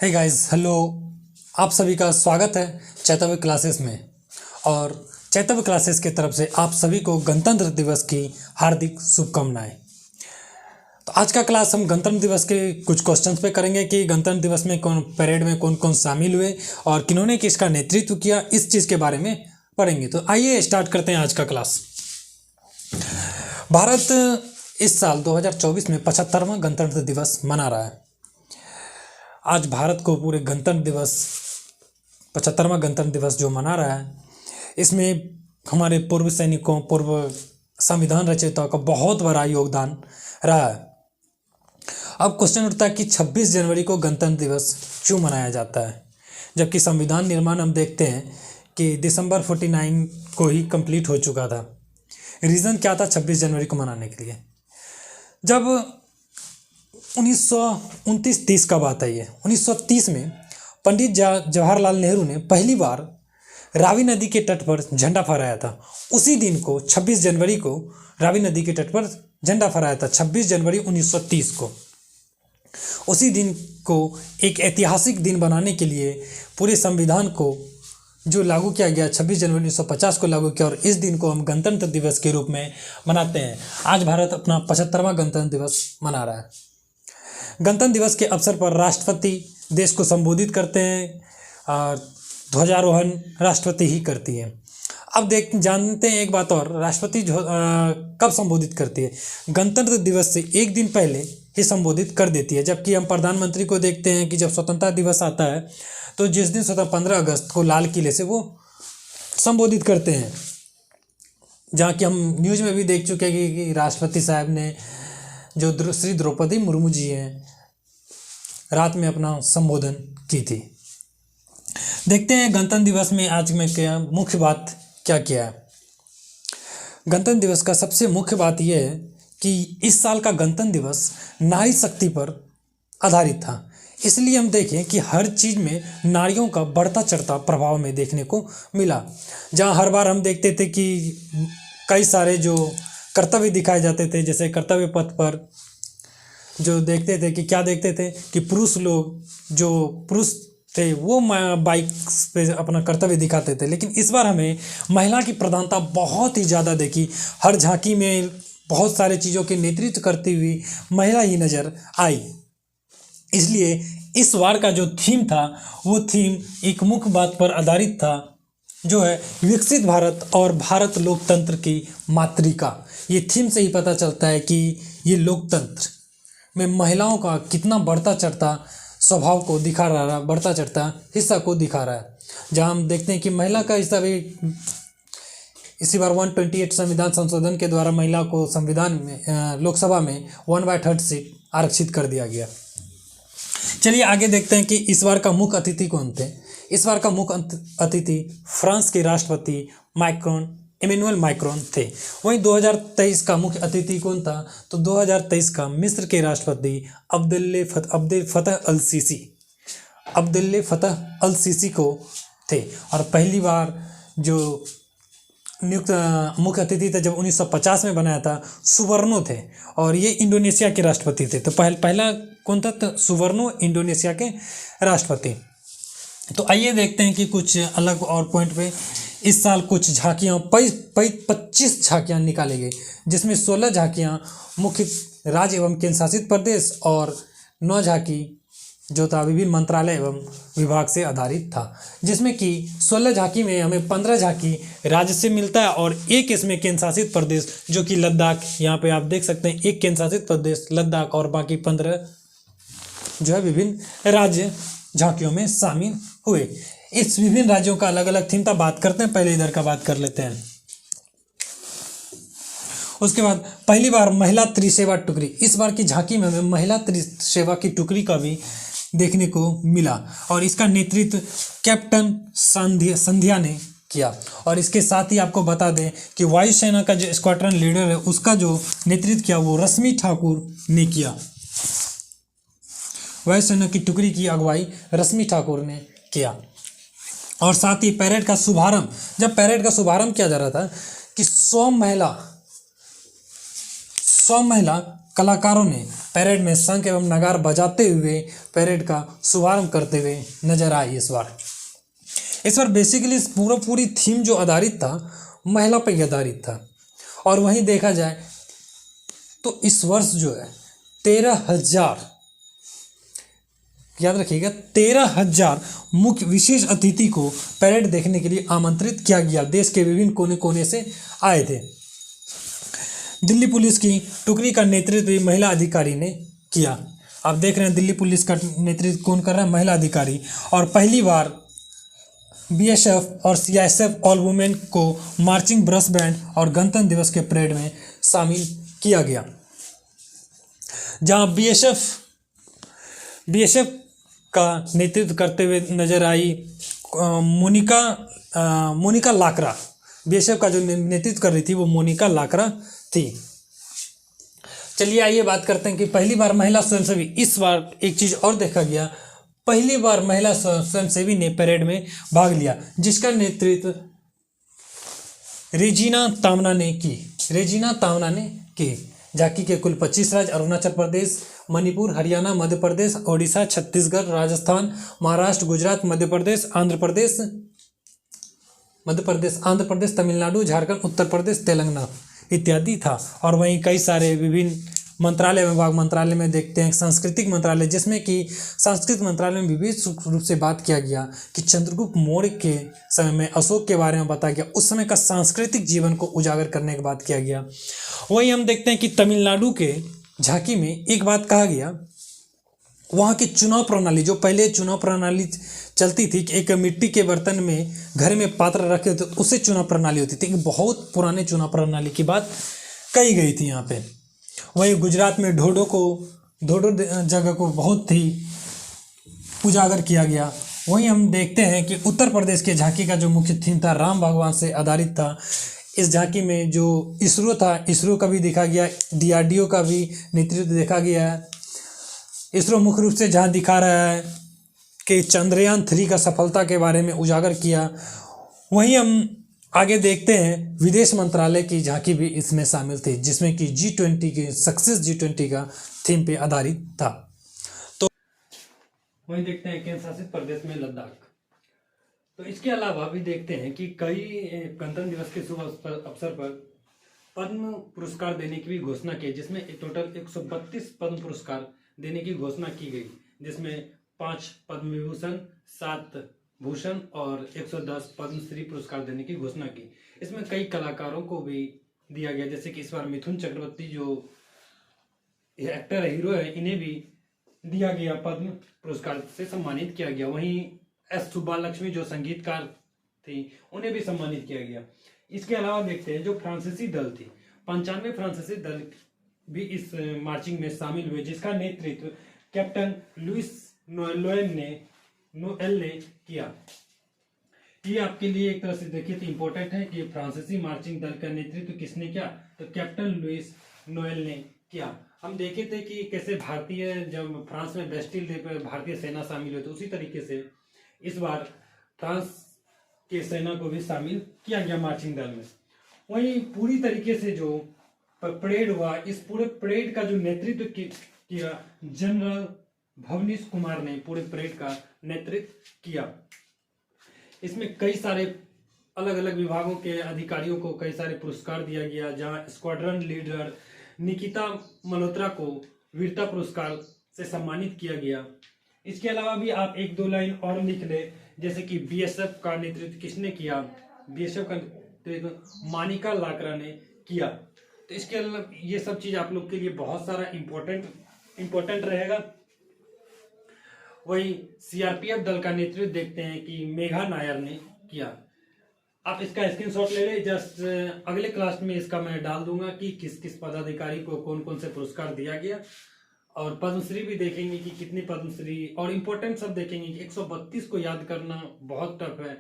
Hey guys, hello. आप सभी का स्वागत है चैतव्य क्लासेस में। और चैतव्य क्लासेस की तरफ से आप सभी को गणतंत्र दिवस की हार्दिक शुभकामनाएं। तो आज का क्लास हम गणतंत्र दिवस के कुछ क्वेश्चंस पे करेंगे कि गणतंत्र दिवस में परेड में कौन कौन शामिल हुए और किन्होंने किसका नेतृत्व किया, इस चीज़ के बारे में पढ़ेंगे। तो आइए स्टार्ट करते हैं आज का क्लास। भारत इस साल 2024 में 75वां गणतंत्र दिवस मना रहा है। आज भारत को पूरे गणतंत्र दिवस 75वां गणतंत्र दिवस जो मना रहा है, इसमें हमारे पूर्व सैनिकों, पूर्व संविधान रचयिताओं का बहुत बड़ा योगदान रहा है। अब क्वेश्चन उठता है कि 26 जनवरी को गणतंत्र दिवस क्यों मनाया जाता है, जबकि संविधान निर्माण हम देखते हैं कि दिसंबर 49 को ही कंप्लीट हो चुका था। रीज़न क्या था 26 जनवरी को मनाने के लिए? जब 1929-30 का बात है, ये 1930 में पंडित जवाहरलाल नेहरू ने पहली बार रावी नदी के तट पर झंडा फहराया था। उसी दिन को 26 जनवरी को रावी नदी के तट पर झंडा फहराया था, 26 जनवरी 1930 को। उसी दिन को एक ऐतिहासिक दिन बनाने के लिए पूरे संविधान को जो लागू किया गया, 26 जनवरी 1950 को लागू किया, और इस दिन को हम गणतंत्र दिवस के रूप में मनाते हैं। आज भारत अपना 75वां गणतंत्र दिवस मना रहा है। गणतंत्र दिवस के अवसर पर राष्ट्रपति देश को संबोधित करते हैं और ध्वजारोहण राष्ट्रपति ही करती है। अब जानते हैं एक बात और, राष्ट्रपति कब संबोधित करती है? गणतंत्र दिवस से एक दिन पहले ही संबोधित कर देती है। जबकि हम प्रधानमंत्री को देखते हैं कि जब स्वतंत्रता दिवस आता है तो जिस दिन 15 अगस्त को लाल किले से वो संबोधित करते हैं, जहाँ कि हम न्यूज़ में भी देख चुके हैं कि राष्ट्रपति साहब ने, जो श्री द्रौपदी मुर्मू जी हैं, रात में अपना संबोधन की थी। देखते हैं गणतंत्र दिवस में आज में क्या मुख्य बात क्या किया है। गणतंत्र दिवस का सबसे मुख्य बात यह है कि इस साल का गणतंत्र दिवस नारी शक्ति पर आधारित था। इसलिए हम देखें कि हर चीज़ में नारियों का बढ़ता चढ़ता प्रभाव में देखने को मिला। जहाँ हर बार हम देखते थे कि कई सारे जो कर्तव्य दिखाए जाते थे, जैसे कर्तव्य पथ पर जो देखते थे कि क्या देखते थे कि पुरुष लोग, जो पुरुष थे वो बाइक पे अपना कर्तव्य दिखाते थे, लेकिन इस बार हमें महिला की प्रधानता बहुत ही ज़्यादा देखी। हर झांकी में बहुत सारे चीज़ों के नेतृत्व करती हुई महिला ही नज़र आई। इसलिए इस बार का जो थीम था वो थीम एक मुख्य बात पर आधारित था, जो है विकसित भारत और भारत लोकतंत्र की मातृका। ये थीम से ही पता चलता है कि ये लोकतंत्र में महिलाओं का कितना बढ़ता चढ़ता स्वभाव को दिखा रहा है, बढ़ता चढ़ता हिस्सा को दिखा रहा है। जहाँ हम देखते हैं कि महिला का हिस्सा भी इसी बार 128 संविधान संशोधन के द्वारा महिला को संविधान में, लोकसभा में 1/3 सीट आरक्षित कर दिया गया। चलिए आगे देखते हैं कि इस बार का मुख्य अतिथि कौन थे। इस बार का मुख्य अतिथि फ्रांस के राष्ट्रपति इमैनुअल मैक्रोन थे। वहीं 2023 का मुख्य अतिथि कौन था? तो 2023 का मिस्र के राष्ट्रपति अब्देल फतह अल सीसी को थे। और पहली बार जो नियुक्त मुख्य अतिथि थे जब 1950 में बनाया था, सुवर्णो थे, और ये इंडोनेशिया के राष्ट्रपति थे। तो पहला कौन था? तो सुवर्णो इंडोनेशिया के राष्ट्रपति। तो आइए देखते हैं कि कुछ अलग और पॉइंट पे इस साल कुछ झांकियाँ 25 झांकियाँ निकाली गई, जिसमें 16 झांकियाँ मुख्य राज्य एवं केंद्र शासित प्रदेश और 9 झांकी जो था विभिन्न मंत्रालय एवं विभाग से आधारित था। जिसमें कि 16 झांकी में हमें 15 झांकी राज्य से मिलता है और एक इसमें केंद्र शासित प्रदेश जो कि लद्दाख, यहाँ पे आप देख सकते हैं एक केंद्र शासित प्रदेश लद्दाख, और बाकी 15 जो है विभिन्न राज्य झांकियों में शामिल हुए। इस विभिन्न राज्यों का अलग अलग थीम था, बात करते हैं। पहले इधर का बात कर लेते हैं। उसके बाद पहली बार महिला त्रिसेवा टुकड़ी, इस बार की झांकी में हमें महिला त्रिसेवा की टुकड़ी का भी देखने को मिला, और इसका नेतृत्व कैप्टन संध्या ने किया। और इसके साथ ही आपको बता दें कि वायुसेना का जो स्क्वाड्रन लीडर है उसका जो नेतृत्व किया वो रश्मि ठाकुर ने किया। वायुसेना की टुकड़ी की अगुवाई रश्मि ठाकुर ने किया। और साथ ही परेड का शुभारंभ, जब परेड का शुभारंभ किया जा रहा था कि 100 100 महिला कलाकारों ने परेड में शंख एवं नगार बजाते हुए परेड का शुभारंभ करते हुए नजर आई। इस बार बेसिकली पूरी थीम जो आधारित था महिला पर ही आधारित था। और वहीं देखा जाए तो इस वर्ष जो है 13,000, याद रखिएगा 13,000 मुख्य विशेष अतिथि को परेड देखने के लिए आमंत्रित किया गया। देश के विभिन्न कोने कोने से आए थे। दिल्ली पुलिस की टुकड़ी का नेतृत्व भी महिला अधिकारी ने किया। आप देख रहे हैं दिल्ली पुलिस का नेतृत्व कौन कर रहा है? महिला अधिकारी। और पहली बार बीएसएफ और सीआईएसएफ ऑल वुमेन को मार्चिंग ब्रश बैंड और गणतंत्र दिवस के परेड में शामिल किया गया, जहां बीएसएफ का नेतृत्व करते हुए नजर आई मोनिका लाकरा। बीएसएफ का जो नेतृत्व कर रही थी वो मोनिका लाकरा थी। चलिए आइए बात करते हैं कि पहली बार महिला स्वयंसेवी। इस बार एक चीज और देखा गया, पहली बार महिला स्वयंसेवी ने परेड में भाग लिया, जिसका नेतृत्व रेजिना तामना ने की। झांकी के कुल 25 राज्य अरुणाचल प्रदेश, मणिपुर, हरियाणा, मध्य प्रदेश, ओडिशा, छत्तीसगढ़, राजस्थान, महाराष्ट्र, गुजरात, मध्य प्रदेश, आंध्र प्रदेश, तमिलनाडु, झारखंड, उत्तर प्रदेश, तेलंगाना इत्यादि था। और वहीं कई सारे विभिन्न मंत्रालय में देखते हैं सांस्कृतिक मंत्रालय, जिसमें कि सांस्कृतिक मंत्रालय में विभिन्न रूप से बात किया गया कि चंद्रगुप्त मौर्य के समय में अशोक के बारे में बताया गया, उस समय का सांस्कृतिक जीवन को उजागर करने की बात किया गया। वहीं हम देखते हैं कि तमिलनाडु के झांकी में एक बात कहा गया, वहाँ की चुनाव प्रणाली, जो पहले चुनाव प्रणाली चलती थी कि एक मिट्टी के बर्तन में घर में पात्र रखे होते, उससे चुनाव प्रणाली होती थी। बहुत पुराने चुनाव प्रणाली की बात कही गई थी यहाँ पे। वहीं गुजरात में ढोडो जगह को बहुत ही उजागर किया गया। वहीं हम देखते हैं कि उत्तर प्रदेश के झांकी का जो मुख्य थीम था राम भगवान से आधारित था। इस झांकी में जो इसरो था, इसरो का भी देखा गया, डीआरडीओ का भी नेतृत्व देखा गया है। इसरो मुख्य रूप से जहाँ दिखा रहा है कि चंद्रयान 3 का सफलता के बारे में उजागर किया। वहीं हम आगे देखते हैं विदेश मंत्रालय की झांकी भी इसमें शामिल थी, जिसमें कि G20 का थीम पे आधारित था। तो वहीं देखते हैं केंद्र शासित प्रदेश में लद्दाख। तो इसके अलावा भी देखते हैं कि कई गणतंत्र दिवस के शुभ अवसर पर पद्म पुरस्कार देने की भी घोषणा की, जिसमें टोटल 132 पद्म पुरस्कार देने की घोषणा की गई, जिसमें 5 पद्म विभूषण, 7 भूषण और 110 पद्मश्री पुरस्कार देने की घोषणा की। इसमें कई कलाकारों को भी दिया गया, जैसे कि इस बार मिथुन चक्रवर्ती जो एक्टर है, हीरो है, इन्हें भी दिया गया, पद्म पुरस्कार से सम्मानित किया गया। वहीं एस सुब्बालक्ष्मी जो संगीतकार थी, उन्हें भी सम्मानित किया गया। इसके अलावा देखते हैं जो फ्रांसीसी दल थी, 95 फ्रांसीसी दल भी इस मार्चिंग में शामिल हुए, जिसका नेतृत्व कैप्टन लुइस नोएल ने किया। ये आपके लिए एक तरह से देखिए तो इम्पोर्टेंट है कि फ्रांसीसी मार्चिंग दल का नेतृत्व किसने किया, तो कैप्टन लुइस नोएल ने किया। हम देखे थे कि कैसे भारतीय, जब फ्रांस में बेस्टिल डे पर भारतीय सेना शामिल हुई, तो उसी तरीके से इस बार फ्रांस के सेना को भी शामिल किया गया मार्चिंग दल में। वहीं पूरी तरीके से जो परेड हुआ, इस पूरे परेड का जो नेतृत्व किया जनरल भवनीश कुमार ने पूरे परेड का नेतृत्व किया। इसमें कई सारे अलग अलग विभागों के अधिकारियों को कई सारे पुरस्कार दिया गया, जहां स्क्वाड्रन लीडर निकिता मल्होत्रा को वीरता पुरस्कार से सम्मानित किया गया। इसके अलावा भी आप 1-2 लाइन और लिख ले, जैसे कि बीएसएफ का नेतृत्व किसने किया, बीएसएफ का नेतृत्व मोनिका लाकरा ने किया। तो इसके अलावा ये सब चीज आप लोग के लिए बहुत सारा इम्पोर्टेंट रहेगा। वही सीआरपीएफ दल का नेतृत्व देखते हैं कि मेघा नायर ने किया। आप इसका स्क्रीनशॉट ले लें, जस्ट अगले क्लास में इसका मैं डाल दूंगा कि किस किस पदाधिकारी को कौन कौन से पुरस्कार दिया गया, और पद्मश्री भी देखेंगे कि कितनी पद्मश्री, और इम्पोर्टेंट सब देखेंगे कि 132 को याद करना बहुत टफ है,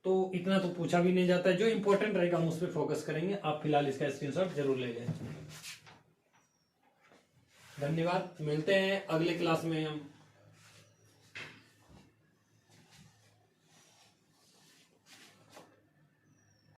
तो इतना तो पूछा भी नहीं जाता है। जो इम्पोर्टेंट रहेगा हम उस पर फोकस करेंगे। आप फिलहाल इसका स्क्रीनशॉट जरूर ले लें। धन्यवाद, मिलते हैं अगले क्लास में हम